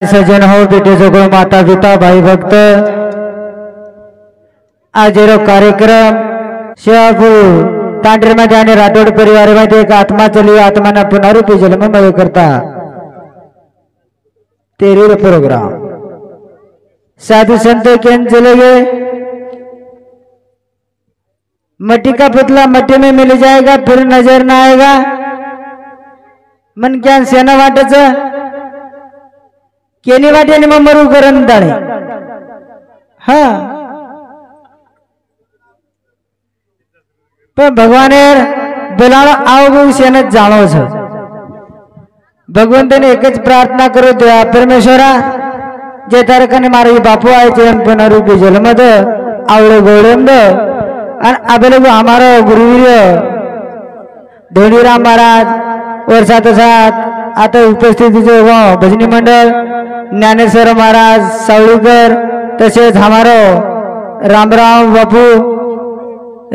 सज्जन हो बेटे जोगो माता पिता भाई भक्त आज कार्यक्रम शिवापूर तांडर मध्ये आणि राठोड परिवार मध्ये एक आत्मा चली आत्माना पुनरुपी जन्ममय करता तेरे प्रोग्राम साधु संत केन चले गए। मट्टी का पुतला मट्टी में मिल जाएगा फिर नजर ना आएगा। मन क्या सेना वाटच केनी वाटे मग मरू करण दाणे हा पण भगवाने बोलावं आव सेनत जाणव छ। भगवंताने एकच प्रार्थना करो देवा परमेश्वरा जे तारकाने मारे बापू आहे ते पुनरुपी जन्मद आवडे गोडंद आणि आबेलगो हमारो गुरुवीर धोनीराम महाराज और साथ साथ आता उपस्थितीचे भजनी मंडळ ज्ञानेश्वर महाराज सावळीकर तसेच हमारो रामराव बापू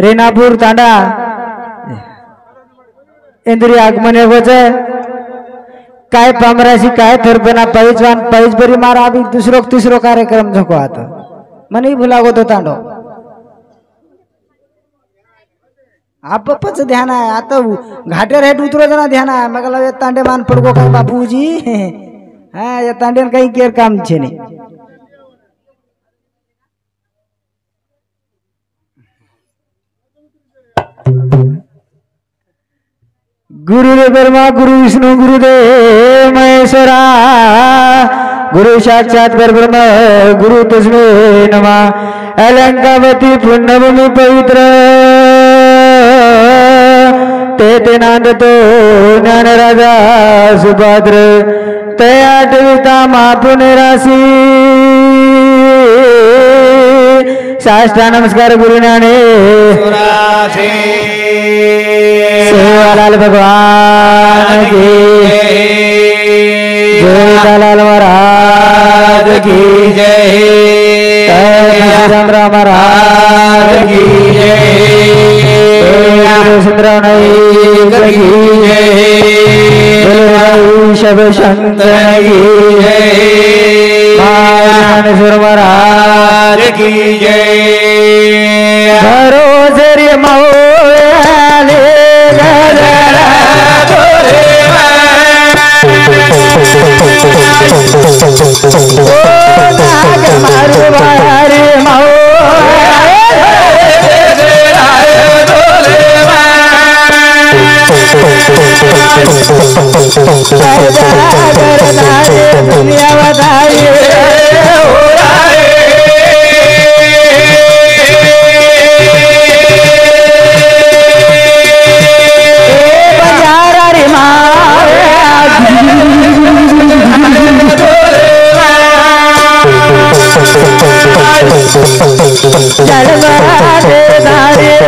रेनापूर तांडा इंद्रिय आगमन होच काय पामराशी काय थरपना पाईच बरी मारा अभी दुसरो तिसरो कार्यक्रम झको आता मने भुलागो तो तांडो आपच ध्यान आहे आता घाटेर हेट उतरो जना ध्यान आहे मग तांडे मान पडगो काय बापूजी हा या तांडेन काही केर काम छे नाही। गुरुदेव ब्रह्मा गुरु विष्णु गुरुदेव महेश्वरा गुरु साक्षात परब्रह्म गुरु तस्मै नमः। अलंकावती पुण्यभूमि पवित्र ते नांदतो ज्ञान राजा सुभद्र तया ठेविता महापुनेरासी साष्टा नमस्कार गुरु सेवालाल भगवान की जय लाल महाराज की जय राम राम महाराज की जय सुंदराव की जय शब शंकर की जय महाराज की जय। भरोसे मौले दुनिया बताइए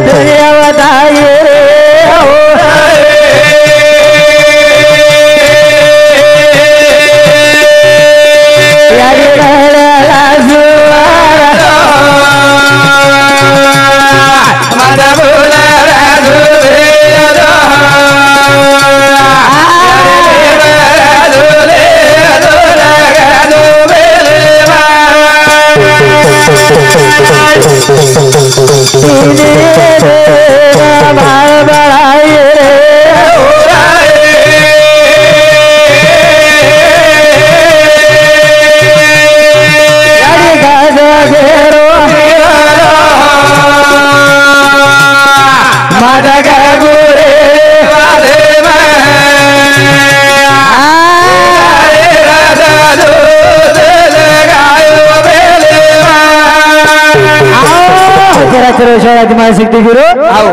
दुनिया बताइए शक्ति गुरु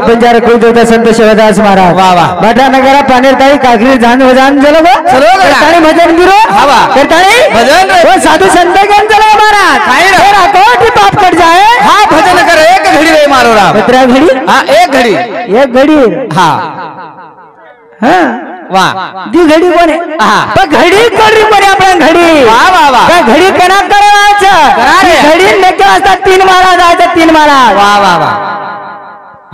बंजार कोई देवता संत शिवदास महाराज बाटा नगरा पानेर ताई काकरी जान वजान चलो करतानी भजन गुरु करतानी भजन वो साधु संत ज्ञान चलो महाराज तेरा कोटि पाप कट जाए। हाँ भजन कर एक घड़ी रे मारो राम कितना घड़ी। हाँ एक घड़ी हाँ हाँ वाह दी घडी कोणी पण घडी कोणी कोणी आपण घडी वाह वाह वाह घडी कना करायचं घडी नेके वाजता 3 माळा जायचं 3 माळा वाह वाह वाह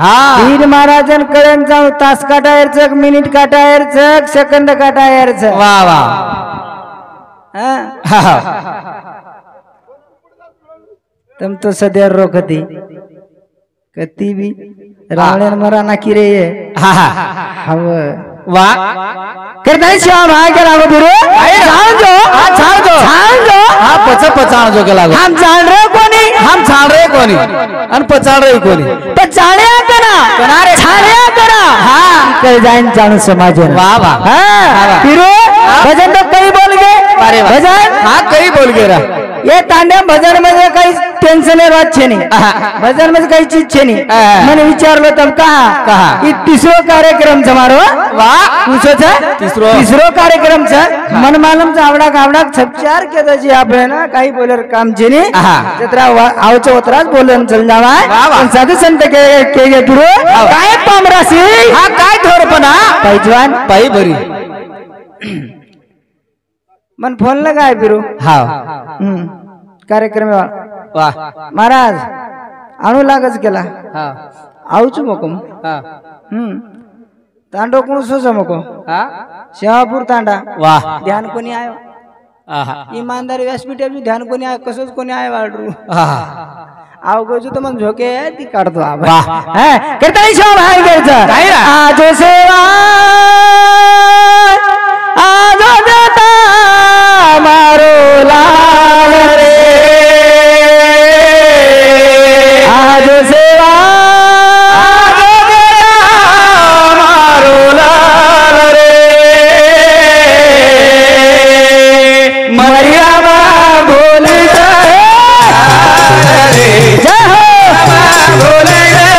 हाँ 3 महाराजन कळण जाऊ तास काटायरचं मिनिट काटायरचं सेकंद काटायरचं वाह वाह तुम तो सदैव रोकती कती भी रावण मरा ना की रे हम वाह करता है श्याम आ के लागो बिरो जान जो हाँ पचाण जो के लागो हम जान रहे कोनी हम छाण रहे कोनी अन पचाण रहे कोनी पचाण्या करा कनारे छाण्या करा हाँ कर जाइन जान समाज वाह वाह हाँ बिरो भजन तो कई बोल गए भजन हाँ कई बोल गए रा ये तांड्या भजन मध्ये काही टेन्शन राहत छे नहीं भजन मध्ये काही चीज छे नहीं मैंने विचारलो तब कहा कि तीसरो कार्यक्रम समारो वाह पूछो छे तीसरो कार्यक्रम छे मन मालूम छे आवडा छपचार के दजी आपले ना काही बोलर काम छे नहीं जत्रा आवचो उतराच बोलन चल जावा पण साधू संत के गुरु काय पामरासी हा काय थोरपणा पैजवान पाई बरी मन फोन लगाय बिरू हाँ कार्यक्रम वाह महाराज आणू लागच केला हाँ आवचू मको हाँ तांडो कोण सोचा मको हाँ शहापूर तांडा वाह ध्यान कोणी आयो आहा ईमानदारी व्यासपीठाचं ध्यान कोणी आयो कसोच कोणी आयो वाडरू आहा आव गोजू तो मन झोके ती काढतो आ वाह करता नाही शो भाई करता आज सेवा आज देता मारो लाल रे आज सेवा आज देता मारो लाल रे मरियामा बोल जाए जय हो बोल रे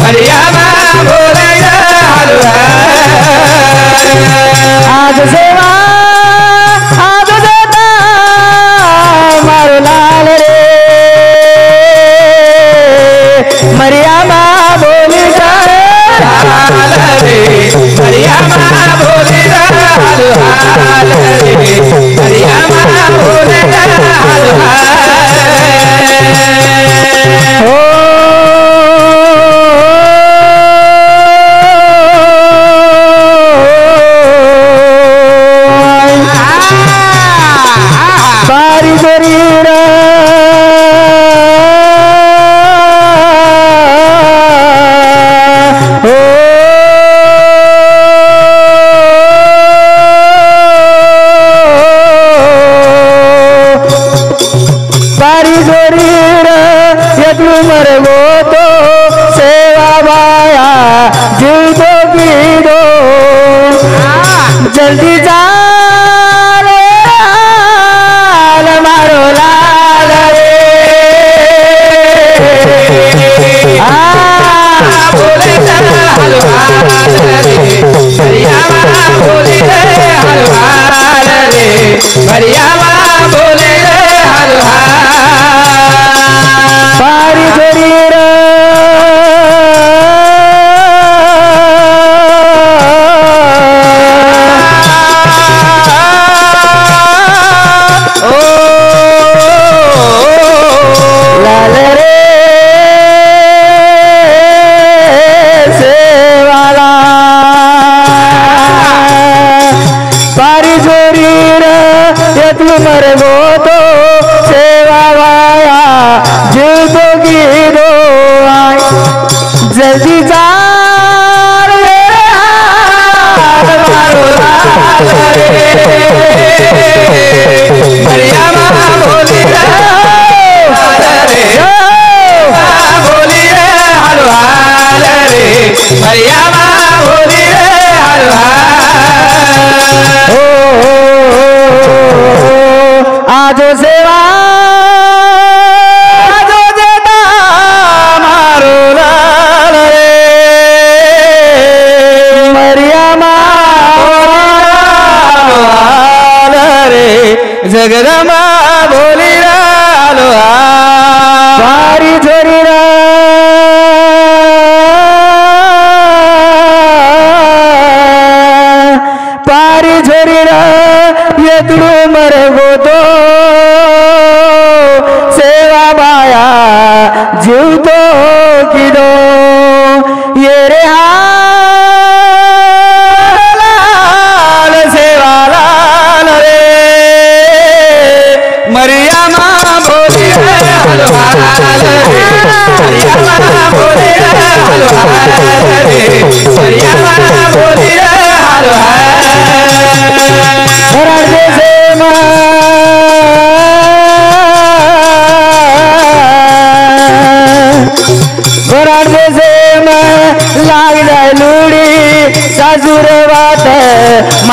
मरियामा बोल आज सेवा आज देता मारो लाल रे मरियामा बोली जाए मरियामा बोली मरियामा बोले हो बारी शरीर हो बारी शरीर यदु मरगो तो सेवा बाया जीव तो गिरो जल्दी जा मारो लाल रे बोले मरियामा बोले पारी शरीर लाल रे सेवाला पारी शरीर यतु मरगो तो सेवा वाया जीव तो गिरो जल्दी जा मारो लाल रे मरियामा बोली मरियामा बोली आजो सेवा आजो देता मारो लाल रे मरियामा लाल रे जगदमा बोली लालो पारी छोरी पारी छोरी ये तुड़ू मरगो तो सेवा बाया जीव तो किदो ये रे हाल सेवा लाल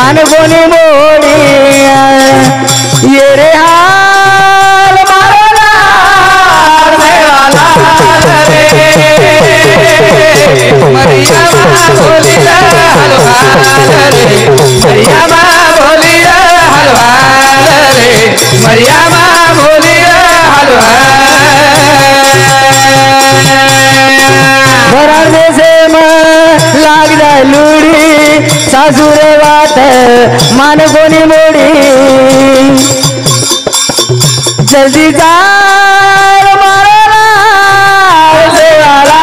मान कोणी मोडी ये रे हाल मारला मरिया बोली हलवाल रे मरिया बोली हलवाल रे मरिया बोली हलवाल से लाग जाए लूड़ी सासुरे बात मान कोणी मोडी जल्दी जाल मारला देवाला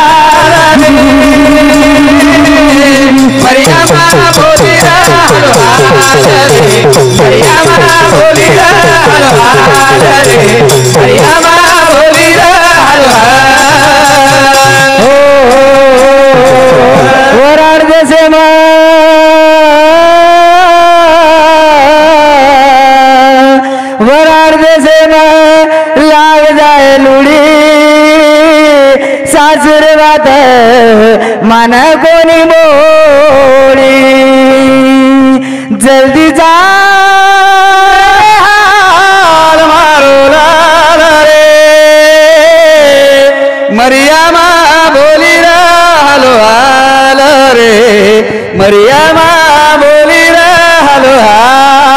मरिया बोली हलवाल रे मरिया बोली हलवाल रे मरिया बोली हलवाल वराड जैसे वराड जैसे लाग जाए लुड़ी सासुर बात मन कोणी मोडी जल्दी जा मारो रे मरिया बोली हलवाल रे मरिया बोली हलवाल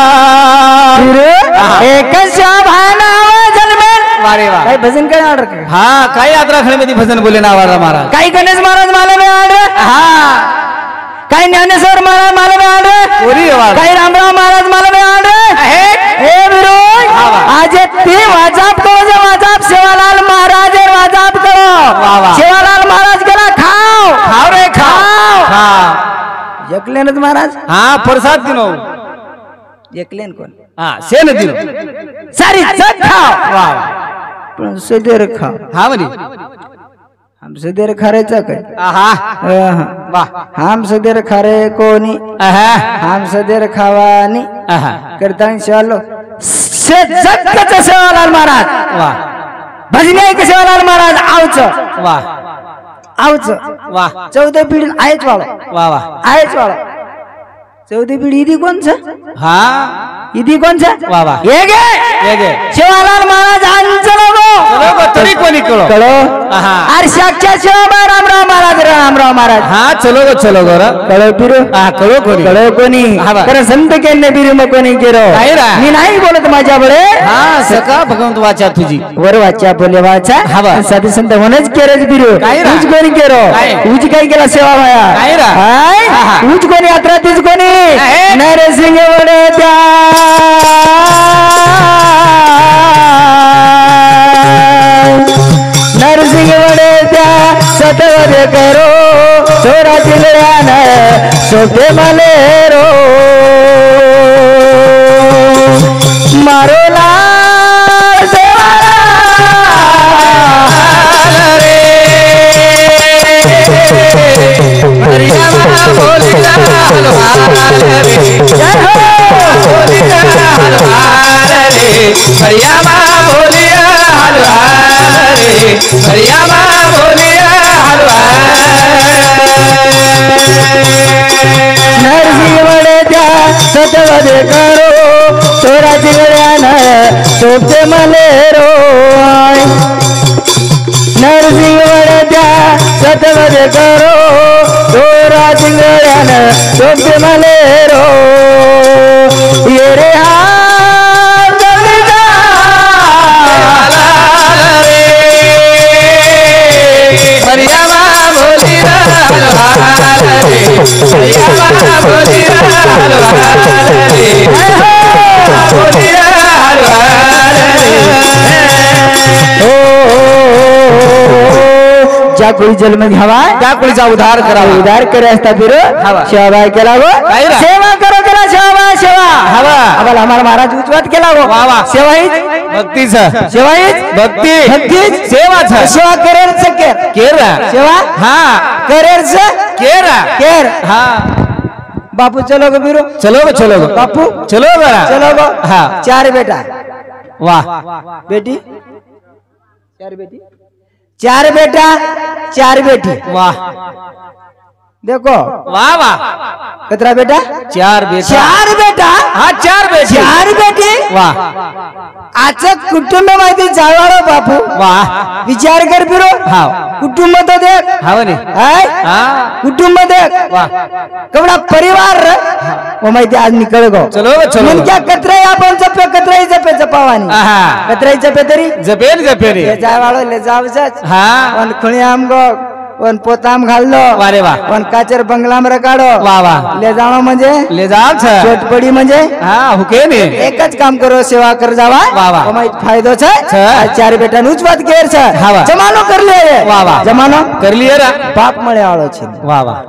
एक काही भजन काय ऑर्डर हा काही यात्रा खळीमध्ये भजन बोले नावाला महाराज काही गणेश महाराज मला मी ऑर्डर हा काही ज्ञानेश्वर महाराज मला मी ऑर्डर काही रामराव महाराज मला मी ऑर्डर हे बिरो आज ते वाजाप करो वाजाप सेवालाल महाराज वाजाप करो सेवालाल महाराज गेला खाओ खाओ रे खाओ हा एकलेनच महाराज हा प्रसाद दिनो एकलेन कोण हा सेन दिनो सारी जग खाओ वाह पण सदेर खाओ हा म्हणे हम सदेर खारेचा काय आहा वाह हम सदेर खारे कोणी आहा हम सदेर खावानी आहा करतानी सेवालो से जगचा सेवालाल महाराज वाह भजने के सेवालाल महाराज आवच वाह आवच वाह 14 पिढी आहेच वाळो वाह वाह आहेच वाळो 14 पिढी इदी कोणचं हा इदी कोणचं वाह वाह हे गे सेवालाल महाराज अंचलो चलो तरी कोणी कळो कळो आहा अरे साक्षात सेवा रामराव महाराज हा चलो ग कळो पिरो हा कळो कोणी तर संत केने बिरू मग कोणी केरो मी नाही बोलत माझ्या बळे हा सका भगवंत वाचा तुझी वर वाचा बोले वाचा हवा साधू संत होणच केरच बिरू तुझ कोणी केरो तुझ काय केला सेवा माया तुझ कोणी यात्रा तुझ कोणी नरसिंह वडे त्या नरसिंह वडे त्या सतवद करो छोरा चिलड्यान सोपे मलेरो मारो लाल सेवालाल रे मरिया बोली हलवाल रे जय हो बोली हलवाल रे मरिया बोली हलवाल रे मरिया बोली नरसिंह वडे त्या सतवद करो छोरा चिलड्यान सोपे मलेरो नरसिंह वडे त्या सतवद करो छोरा चिलड्यान सोपे मलेरो ये रे हाल जल्दी जा मरिया बोली हलवाल रे मरिया बोली हलवाल रे बोली हलवाल ओ ज्या कोळी जन्म घ्यावा त्या कोळीचा उद्धार करावा उद्धार करे असता फिर सेवा केला गो सेवा करो केला सेवा हवा आम्हाला महाराज उच्चवत केला गो सेवा ही भक्तीच सेवा ही भक्ती सेवाच सेवा करेर केर सेवा हा करेर केर हा बापू चलो गो बिरो चलो गो बापू चलो चलो गो हा 4 बेटा वाह बेटी 4 बेटी 4 बेटा 4 बेटी वाह देखो वाह वाह कितना बेटा 4 बेटा 4 बेटा हाँ 4 बेटे 4 बेटे वाह आजचं कुटुंब माहिती जावाळो बापू वाह विचार कर फिरो हाँ कुटुंब तो देख हाँ बने हाय हाँ कुटुंब देख वाह कवडा परिवार वो माहिती आज निकळ गो चलो चलो क्या कतराई आपण जपे कतराई जपे जपावानी हाँ कतराई जपे तरी जपेर ले जावाळो ले जावसच हाँ पण खुणी आम गो पण पोताम घाललो वारे वाह पण काचर बंगलाम रकाडो वाह वाह ले जावा म्हणजे ले जाओ छ चोट पडी म्हणजे हाँ हुके ने एकच काम करो सेवा कर जावा वाह वाह माहित फायदो छ छ. 4 बेटा नुच बात केर छ हाँ वाह. जमानो कर ले वाह वाह. जमानो कर लिए रा बाप मळे आळो छी वाह वाह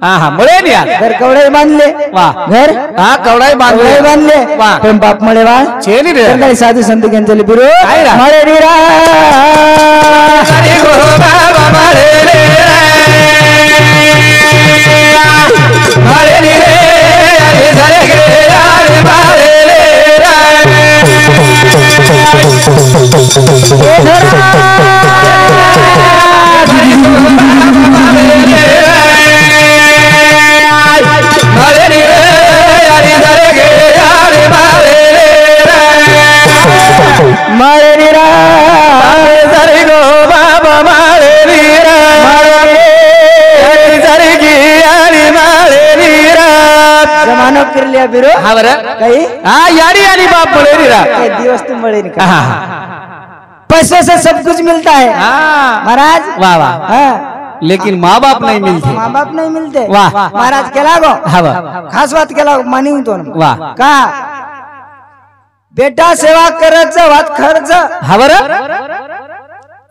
हाँ हाँ मुळे नहीं यार घर कवडे बांधले वाह घर हाँ कवड़ाई बांध कवडे बांधले वाह पण बाप मळे वा छे नहीं रे काही साधू संत गेंचले बिरो काय रा? मळे रीरा हरे गो बाबा मारे रे मारे रे हरे धरे गे हरे मारे रे मारे रे हरे धरे गे हरे मारे रे मळे रीरा धरे गो बाबा मारे रे हरे धरे गे हरे मारे रे जमानो कर लिया बिरो हाँ बरं काही हाँ यारी यारी बाप मळे रे काही दिवस तुम मळे नहीं हाँ पैसे से सब कुछ मिलता है हाँ महाराज वाह वाह हाँ लेकिन माँ बाप नहीं मिलते माँ बाप नहीं मिलते वाह. महाराज केला गो हाँ वाह खास बात केला मानी तो वाह. का बेटा सेवा करायचं वात खर्च हाँ बरं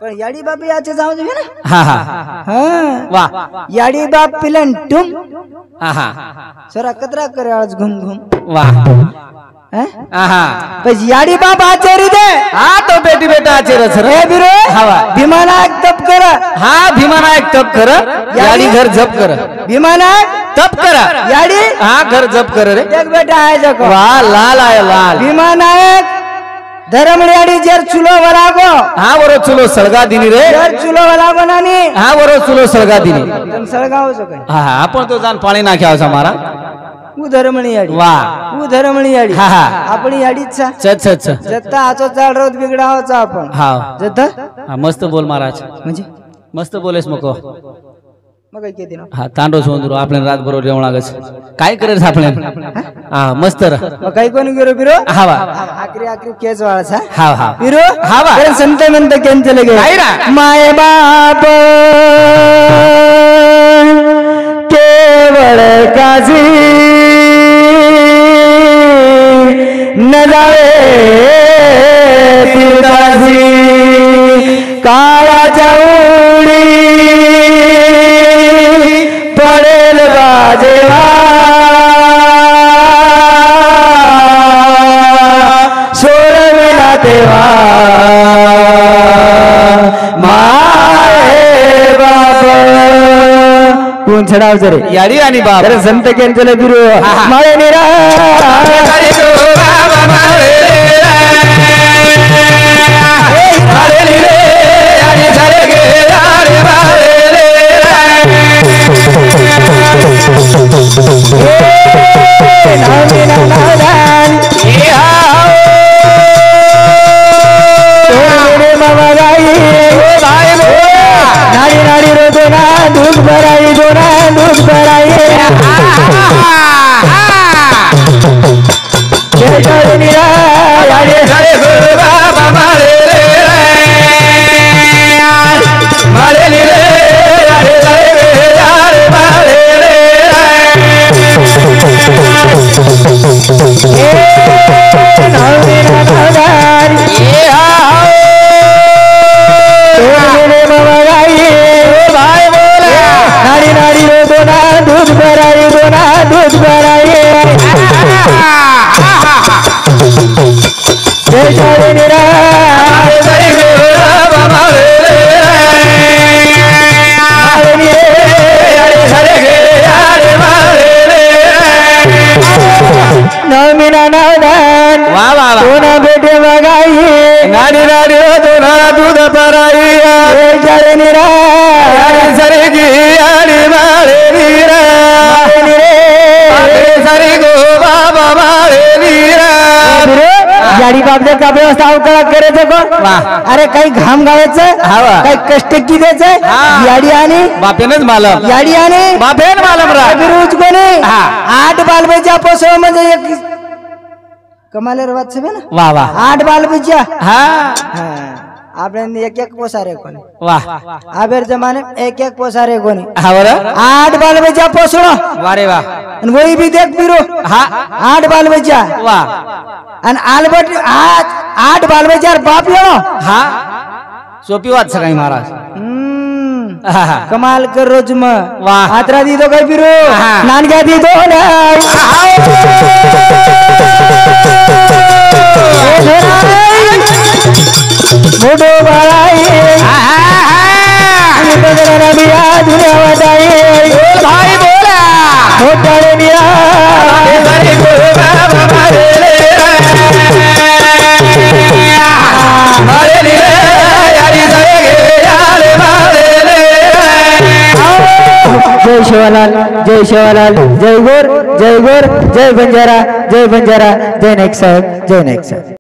पण याडी बाप याचे जाऊ दे ना हाँ हाँ हाँ वाह याडी बाप पिलन तुम हाँ हाँ सरा कतरा करे आज घूम घूम वाह हैं? हाँ पण याडी बाप आचारी दे हाँ तो बेटी बेटा आचे रस रे हे बिरो हाँ वाह भीमानायक तप कर हाँ भीमानायक तप कर याडी घर जप कर भीमानायक तप कर याडी हाँ घर जप कर रे एक बेटा आहे जको वाह लाल आय लाल भीमानायक धरमड़ी जेर चुलो वरागो हाँ वरो चुलो सळगा दिनी रे जेर चुलो वरागो नानी हाँ वरो चुलो सळगा दिनी तुम सळगाव सो काय हाँ हाँ आपण तो जान पाणी नाख्या होता हमारा उ धरमणी याडी वाह उ धरमणी याडी हाँ हाँ आपणी याडीच छा अच्छा जत्ता आचो चाल रोज बिगडावचा आपण हाँ जत्ता हाँ मस्त बोल महाराज म्हणजे मस्त बोलेस मको मग काय केदी हा तांडो सोंदरो आपल्याला रात बरोबर जेवण लागस काय करेस आपल्याला हा मस्त र मग काही कोणी गेलो बिरो हा वा आखरी आखरी केस वाळसा हा हा बिरो हा वा. अरे संत मंत केन चले गए काय रा? माय बाप केवळ काजी न जावे तिरदाजी काळाच्या उडी पडेल बाजेवा सोडविला तेव्हा माय बाप कोण चढाव रे याडी आणि बाप अरे संत केंचले बिरू माळे निरा नारी नारी रो दोना दूध भराई दोना दूध भराई नारी नारी रो दोना दूध भराई दोना दूध भराई नमिना नावदान वा वा वा कोणा भेटे बघाई नाडी नाडी होतो ना दूध पराई जळे निरा सरे गी आणि माळे नीरा सरे गो बाबा माळे नीरा याडी बाबा व्यवस्था अवकाळा करायचं कोण अरे काही घाम गावायचं काही कष्ट की द्यायचं याडी आणि बापेनच मालम याडी आणि बापेन मालम रोज कोणी 8 बालबच्चा पोसव म्हणजे एक कमालेर वाच ना वा वा 8 बालबच्चा हा आपण एक एक पोसारे कोणी वाह आबेर जमाने एक एक पोसारे कोणी हा बरं 8 बालबच्चा पोसणं वारे वा आणि वही भी देख बिरो हा 8 बालबच्चा वाह आणि आलबट 8 बालबच्चा बाप येणो हा सोपी वाट सकाळी महाराज कमाल कर रोज वाह आत्रा दी तो काय बिरो नानग्या दी तो ना मोठो बाळाई आणि बगरा बिया दुनिया वाटाई भाई बोला मोठाले निरा सरे गो बाबा माळे माळे नीरा यारी सरे गे याले माळे जय शिवलाल जय शिवलाल जय गोर जय बंजारा जय नेक साहेब जय नेक साहेब